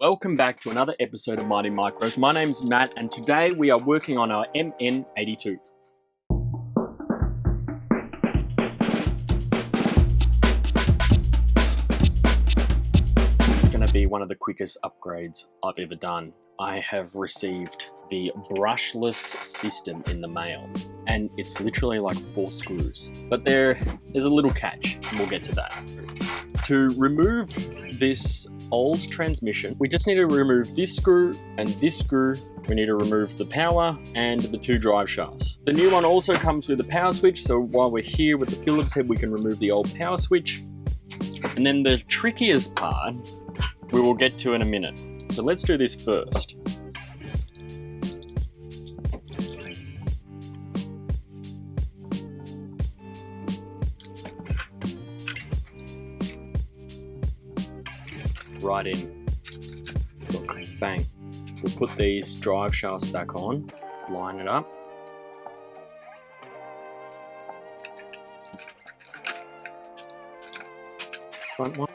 Welcome back to another episode of Mighty Micros. My name's Matt and today we are working on our MN82. This is going to be one of the quickest upgrades I've ever done. I have received the brushless system in the mail and it's literally like 4 screws. But there's a little catch and we'll get to that. To remove this old transmission, we just need to remove this screw and this screw. We need to remove the power and the 2 drive shafts. The new one also comes with a power switch, so while we're here with the Phillips head, we can remove the old power switch. And then the trickiest part, we will get to in a minute. So let's do this first. Right in. Look, bang. We'll put these drive shafts back on, line it up. Front one.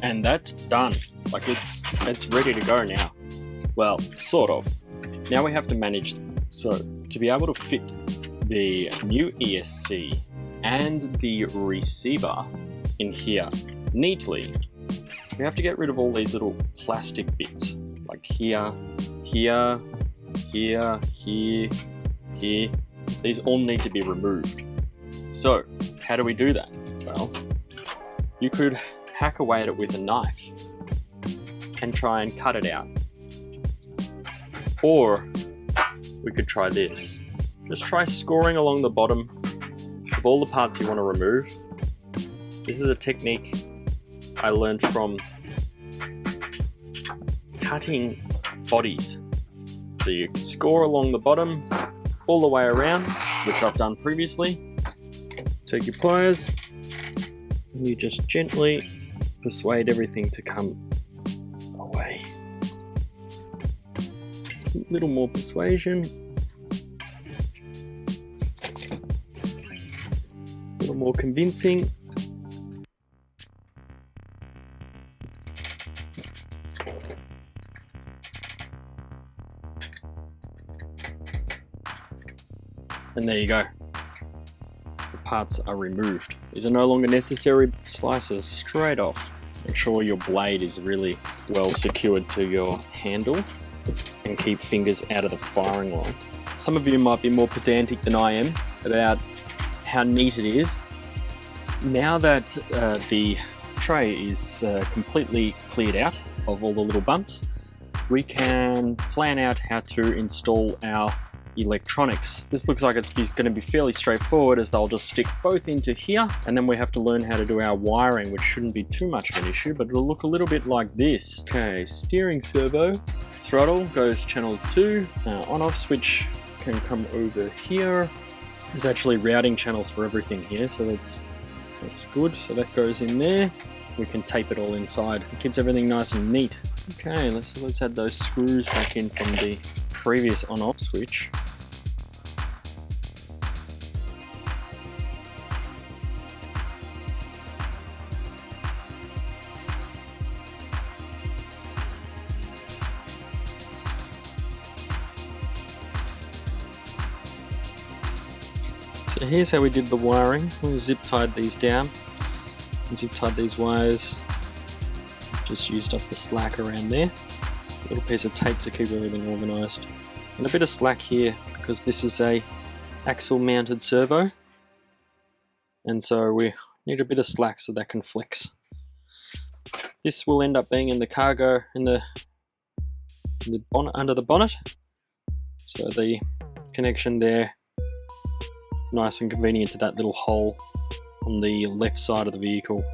And that's done. Like it's ready to go now. Well, sort of. Now we have to manage them. So to be able to fit the new ESC and the receiver in here neatly, we have to get rid of all these little plastic bits. Like here, here, here, here, here. These all need to be removed. So how do we do that? Well, you could hack away at it with a knife and try and cut it out. Or we could try this. Just try scoring along the bottom of all the parts you want to remove. This is a technique I learned from cutting bodies. So you score along the bottom all the way around, which I've done previously. Take your pliers and you just gently persuade everything to come away. A little more persuasion. A little more convincing. And there you go. The parts are removed. These are no longer necessary. Slices straight off. Make sure your blade is really well secured to your handle and keep fingers out of the firing line. Some of you might be more pedantic than I am about how neat it is. Now that the tray is completely cleared out of all the little bumps, we can plan out how to install our electronics. This looks like it's going to be fairly straightforward, as they'll just stick both into here, and then we have to learn how to do our wiring, which shouldn't be too much of an issue, but it'll look a little bit like this. Okay, steering servo, throttle goes channel 2, on-off switch can come over here. There's actually routing channels for everything here, so that's good. So that goes in there. We can tape it all inside. It keeps everything nice and neat. Okay, let's add those screws back in from the previous on-off switch. So here's how we did the wiring. We zip tied these down, and zip tied these wires. Just used up the slack around there. A little piece of tape to keep everything organised. And a bit of slack here because this is a axle mounted servo. And so we need a bit of slack so that can flex. This will end up being in the cargo in the bonnet, under the bonnet. So the connection there, nice and convenient to that little hole on the left side of the vehicle.